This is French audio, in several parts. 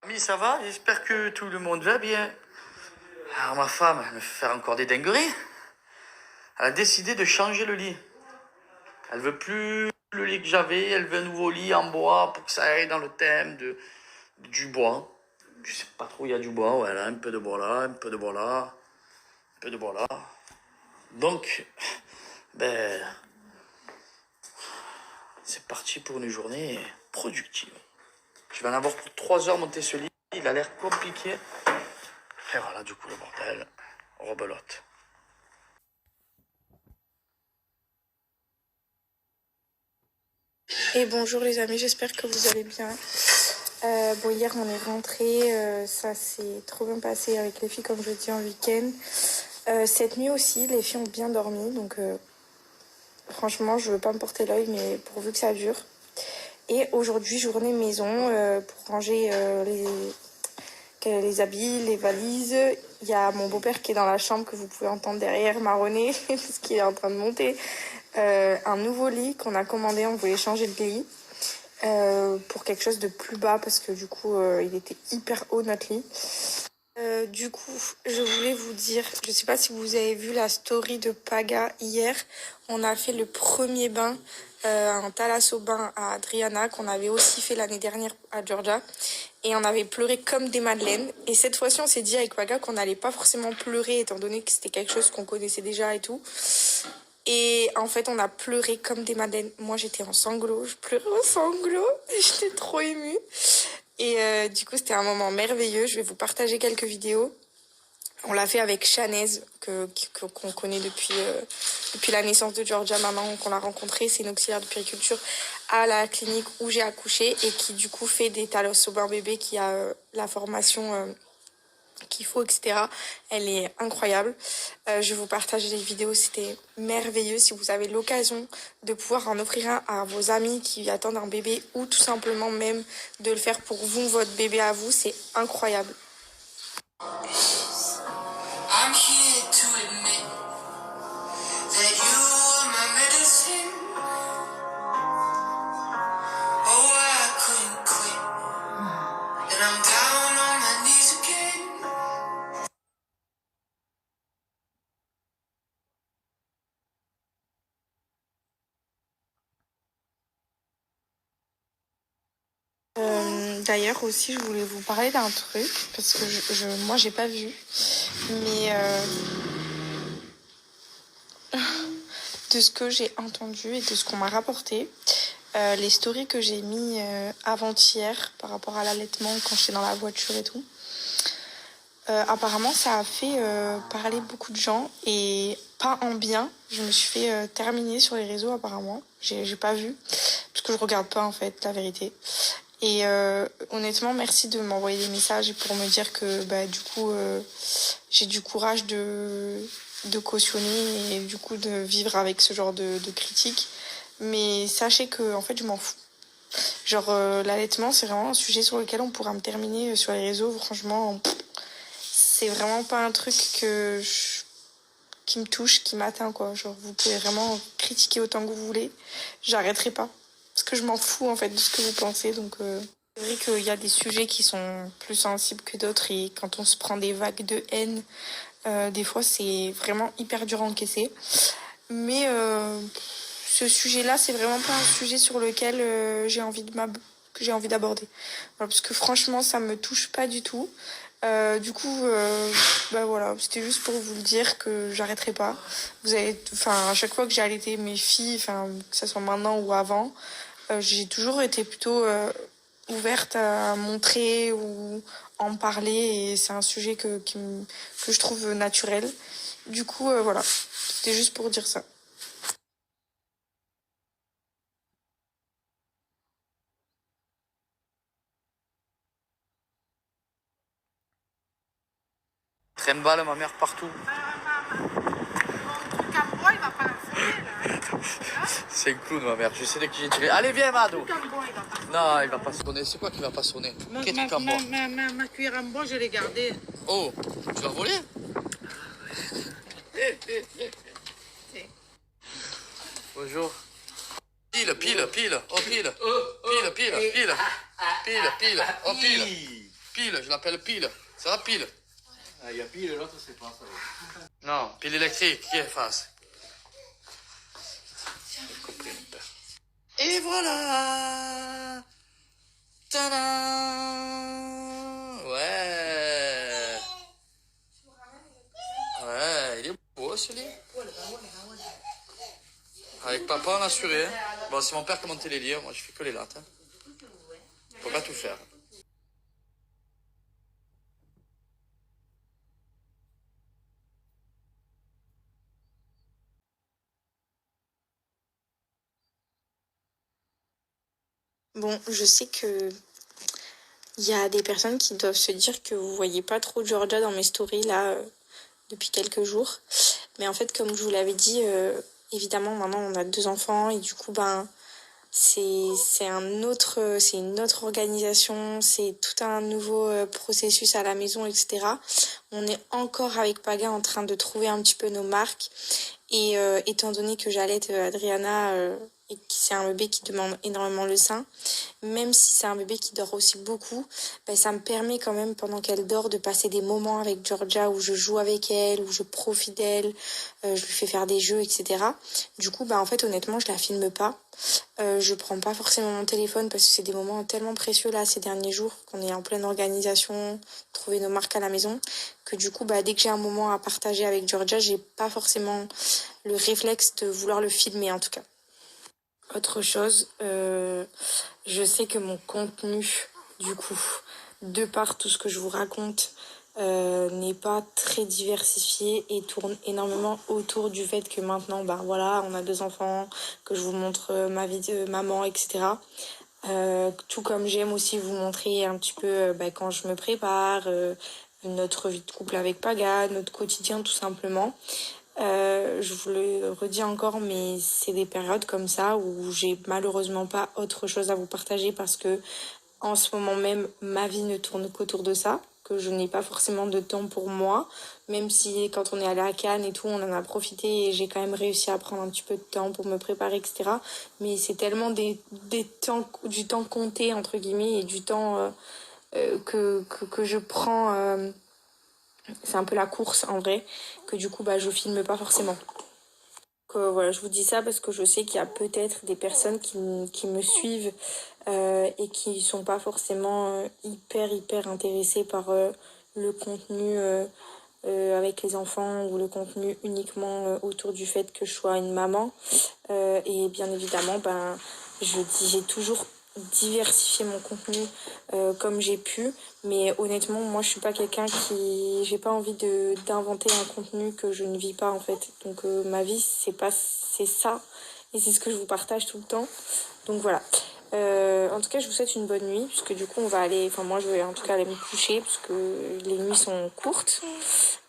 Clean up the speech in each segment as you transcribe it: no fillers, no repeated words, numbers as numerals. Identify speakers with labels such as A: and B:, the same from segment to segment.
A: Amis, ça va? J'espère que tout le monde va bien. Alors ma femme, elle me fait faire encore des dingueries. Elle a décidé de changer le lit. Elle veut plus le lit que j'avais, elle veut un nouveau lit en bois pour que ça aille dans le thème du bois. Je sais pas trop, il y a du bois, voilà, un peu de bois là, un peu de bois là, un peu de bois là. Donc, ben, c'est parti pour une journée productive. Je vais en avoir pour 3 heures monter ce lit, il a l'air compliqué. Et voilà, du coup, le bordel, rebelote.
B: Et bonjour les amis, j'espère que vous allez bien. Bon, hier on est rentré, ça s'est trop bien passé avec les filles comme je dis en week-end. Cette nuit aussi, les filles ont bien dormi, donc franchement je veux pas me porter l'œil, mais pourvu que ça dure. Et aujourd'hui, journée maison pour ranger les habits, les valises. Il y a mon beau-père qui est dans la chambre que vous pouvez entendre derrière marronner parce qu'il est en train de monter un nouveau lit qu'on a commandé. On voulait changer de lit pour quelque chose de plus bas parce que du coup il était hyper haut notre lit. Du coup, je voulais vous dire, je sais pas si vous avez vu la story de Paga hier, on a fait le premier bain, un thalasso bain à Adriana, qu'on avait aussi fait l'année dernière à Georgia, et on avait pleuré comme des madeleines. Et cette fois-ci, on s'est dit avec Paga qu'on n'allait pas forcément pleurer, étant donné que c'était quelque chose qu'on connaissait déjà et tout. Et en fait, on a pleuré comme des madeleines. Moi, j'étais en sanglots, je pleurais en sanglots, j'étais trop émue. Et du coup, c'était un moment merveilleux. Je vais vous partager quelques vidéos. On l'a fait avec Chanez, qu'on connaît depuis la naissance de Georgia, maman, qu'on l'a rencontrée. C'est une auxiliaire de puériculture à la clinique où j'ai accouché et qui, du coup, fait des talos au bain bébé, qui a la formation qu'il faut, etc. Elle est incroyable. Je vais vous partager les vidéos, c'était merveilleux. Si vous avez l'occasion de pouvoir en offrir un à vos amis qui attendent un bébé ou tout simplement même de le faire pour vous, votre bébé à vous, c'est incroyable. I'm here to admit that you are my medicine. Oh, I couldn't quit. And I'm down on my knees again. D'ailleurs aussi, je voulais vous parler d'un truc parce que moi, j'ai pas vu, mais de ce que j'ai entendu et de ce qu'on m'a rapporté, les stories que j'ai mis avant-hier par rapport à l'allaitement quand j'étais dans la voiture et tout, apparemment ça a fait parler beaucoup de gens et pas en bien. Je me suis fait terminer sur les réseaux apparemment. J'ai pas vu parce que je regarde pas en fait, la vérité. Et honnêtement, merci de m'envoyer des messages pour me dire que du coup j'ai du courage de cautionner et du coup de vivre avec ce genre de critiques. Mais sachez que en fait je m'en fous. Genre l'allaitement c'est vraiment un sujet sur lequel on pourra me terminer sur les réseaux. Franchement, c'est vraiment pas un truc qui me touche, qui m'atteint quoi. Genre vous pouvez vraiment critiquer autant que vous voulez, j'arrêterai pas. Parce que je m'en fous en fait de ce que vous pensez. Donc c'est vrai qu'il y a des sujets qui sont plus sensibles que d'autres et quand on se prend des vagues de haine, des fois c'est vraiment hyper dur à encaisser. Mais ce sujet-là, c'est vraiment pas un sujet sur lequel j'ai envie d'aborder. Voilà, parce que franchement, ça me touche pas du tout. Du coup, voilà, c'était juste pour vous le dire que j'arrêterai pas. À chaque fois que j'ai allaité mes filles, enfin, que ce soit maintenant ou avant, j'ai toujours été plutôt ouverte à montrer ou en parler et c'est un sujet que je trouve naturel. Du coup, voilà, c'était juste pour dire ça.
A: Trimballe ma mère partout. C'est un clown ma mère, je sais de qui j'ai tiré. Allez viens Mado. Non, il va pas sonner. C'est quoi qui va pas sonner? Quel truc en bois?
C: Ma cuillère en bois, je l'ai gardée.
A: Oh, tu vas voler? Bonjour. Pile, pile, pile, oh pile. Pile, pile, pile. Pile, pile, oh pile. Pile, je l'appelle Pile. Ça va, Pile?
D: Ah, il y a pile, l'autre, c'est pas ça.
A: Non, pile électrique, qui est face? J'ai compris, mon père. Et voilà! Tadam! Ouais! Ouais, il est beau, ce lit. Avec papa, on a assuré. Hein. Bon, c'est mon père qui a monté les lits, moi je fais que les lattes. Hein. Faut pas tout faire.
B: Bon, je sais que il y a des personnes qui doivent se dire que vous voyez pas trop Georgia dans mes stories là depuis quelques jours. Mais en fait, comme je vous l'avais dit, évidemment maintenant on a 2 enfants et du coup c'est une autre organisation, c'est tout un nouveau processus à la maison, etc. On est encore avec Paga en train de trouver un petit peu nos marques. Et étant donné que j'allaite Adriana et que c'est un bébé qui demande énormément le sein, même si c'est un bébé qui dort aussi beaucoup, ben, ça me permet quand même pendant qu'elle dort de passer des moments avec Georgia où je joue avec elle, où je profite d'elle, je lui fais faire des jeux, etc. Du coup, ben, en fait, honnêtement, je la filme pas. Je prends pas forcément mon téléphone parce que c'est des moments tellement précieux là ces derniers jours qu'on est en pleine organisation, trouver nos marques à la maison, que du coup bah dès que j'ai un moment à partager avec Georgia, j'ai pas forcément le réflexe de vouloir le filmer en tout cas. Autre chose, je sais que mon contenu, du coup, de par tout ce que je vous raconte, n'est pas très diversifié et tourne énormément autour du fait que maintenant, bah voilà, on a 2 enfants, que je vous montre ma vie de maman, etc. Tout comme j'aime aussi vous montrer un petit peu quand je me prépare, notre vie de couple avec Paga, notre quotidien tout simplement. Je vous le redis encore, mais c'est des périodes comme ça où j'ai malheureusement pas autre chose à vous partager parce que en ce moment même, ma vie ne tourne qu'autour de ça, que je n'ai pas forcément de temps pour moi, même si quand on est allé à Cannes et tout, on en a profité et j'ai quand même réussi à prendre un petit peu de temps pour me préparer, etc. Mais c'est tellement du temps compté, entre guillemets, et du temps que je prends, c'est un peu la course en vrai, que du coup, bah, je filme pas forcément. Voilà, je vous dis ça parce que je sais qu'il y a peut-être des personnes qui me suivent et qui sont pas forcément hyper intéressées par le contenu avec les enfants ou le contenu uniquement autour du fait que je sois une maman. Et bien évidemment, ben, j'ai toujours diversifié mon contenu comme j'ai pu, mais honnêtement moi je suis pas quelqu'un qui j'ai pas envie d'inventer un contenu que je ne vis pas en fait, donc ma vie c'est ça et c'est ce que je vous partage tout le temps, donc voilà. En tout cas je vous souhaite une bonne nuit puisque du coup on va aller, enfin moi je vais en tout cas aller me coucher parce que les nuits sont courtes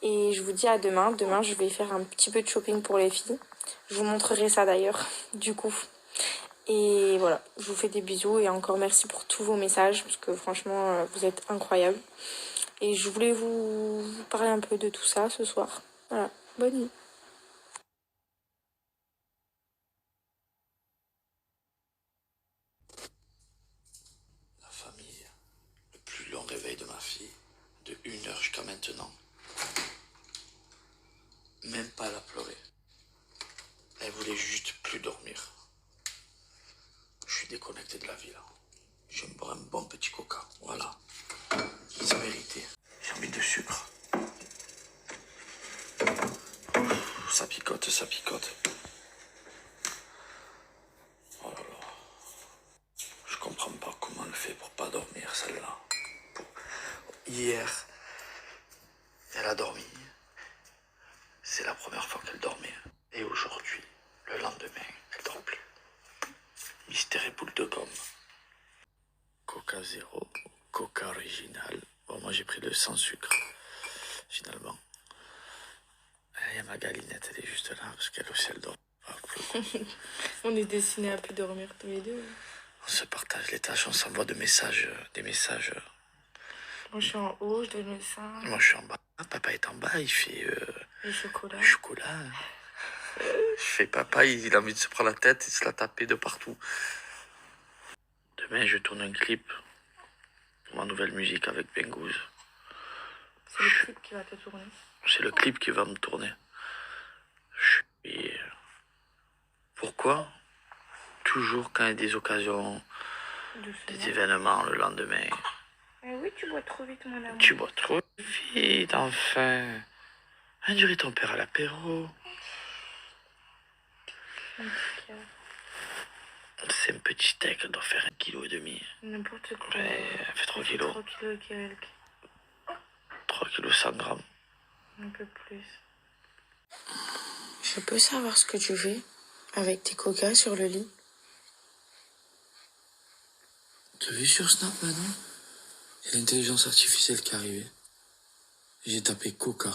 B: et je vous dis à demain. Demain je vais faire un petit peu de shopping pour les filles, je vous montrerai ça d'ailleurs du coup. Et voilà, je vous fais des bisous et encore merci pour tous vos messages parce que franchement vous êtes incroyables. Et je voulais vous parler un peu de tout ça ce soir. Voilà, bonne nuit.
A: La famille, le plus long réveil de ma fille, de 1 heure jusqu'à maintenant. Même pas la pleurer. Elle voulait juste plus dormir. Je suis déconnecté de la vie là. Je vais me boire un bon petit coca. Voilà. C'est mérité. J'ai envie de sucre. Ça picote, ça picote. Oh là là. Je comprends pas comment elle fait pour pas dormir celle-là. Hier, elle a dormi. C'est la première fois qu'elle dormait. Et aujourd'hui, le lendemain, elle dort plus. Mystère et boule de gomme. Coca zéro, Coca original. Bon, moi j'ai pris le sans sucre, finalement. Il y a ma galinette, elle est juste là, parce qu'elle aussi elle dort.
B: On est destinés à plus dormir tous les deux.
A: On se partage les tâches, on s'envoie des messages.
B: Moi je suis en haut, je donne le sein.
A: Moi je suis en bas. Papa est en bas, il fait
B: Le chocolat.
A: le chocolat. Je fais papa, il a envie de se prendre la tête et se la taper de partout. Demain je tourne un clip ma nouvelle musique avec Bengouze.
B: C'est le clip qui va te tourner.
A: C'est le clip qui va me tourner. Je suis... Pourquoi toujours quand il y a des occasions, des événements le lendemain.
B: Mais oui, tu bois trop vite, mon amour.
A: Tu bois trop vite, enfin. Induire ton père à l'apéro. C'est un petit steak, elle doit faire 1,5 kg.
B: N'importe quoi.
A: Ouais, elle fait 3 kilos.
B: 3 kilos et quelques.
A: 3 kilos 100 grammes.
B: Un peu plus. Je peux savoir ce que tu fais avec tes coca sur le lit?
A: T'as vu sur Snap maintenant? Il y a l'intelligence artificielle qui est arrivée. J'ai tapé Coca.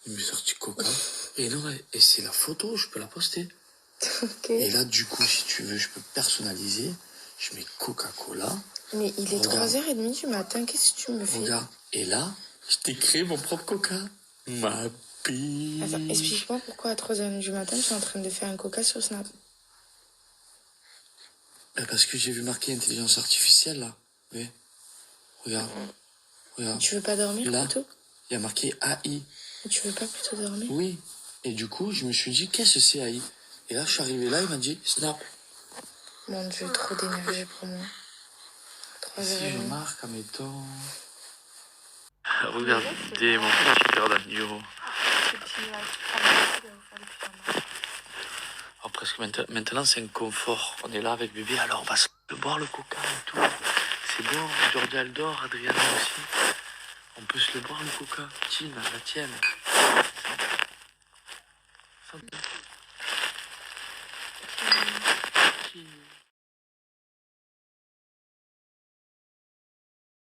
A: Il m'est sorti Coca. Et non, et c'est la photo, je peux la poster.
B: Ok.
A: Et là, du coup, si tu veux, je peux personnaliser. Je mets Coca-Cola.
B: Mais il est
A: Regarde.
B: 3h30 du matin, qu'est-ce que tu me fais?
A: Regarde. Et là, je t'ai créé mon propre Coca. Ma pille.
B: Attends, explique-moi pourquoi à 3h du matin, tu es en train de faire un coca sur Snap.
A: Parce que j'ai vu marquer intelligence artificielle, là. Oui. Regarde. Regarde.
B: Tu veux pas dormir
A: Là,
B: plutôt?
A: il y a marqué AI.
B: Et tu veux pas plutôt dormir?
A: Oui. Et du coup, je me suis dit, qu'est-ce que c'est AI? Et là, je suis arrivé là, il m'a dit, Snap.
B: Mon Dieu, trop d'énergie pour moi.
A: Si je
B: 3h30.
A: marque, admettons... Regardez mon petit cœur d'agneau. Alors presque maintenant, c'est un confort. On est là avec bébé, alors on va se boire le coca et tout. C'est bon, Jordi elle dort, Adriana aussi. On peut se le boire le coca. Tiens, la tienne.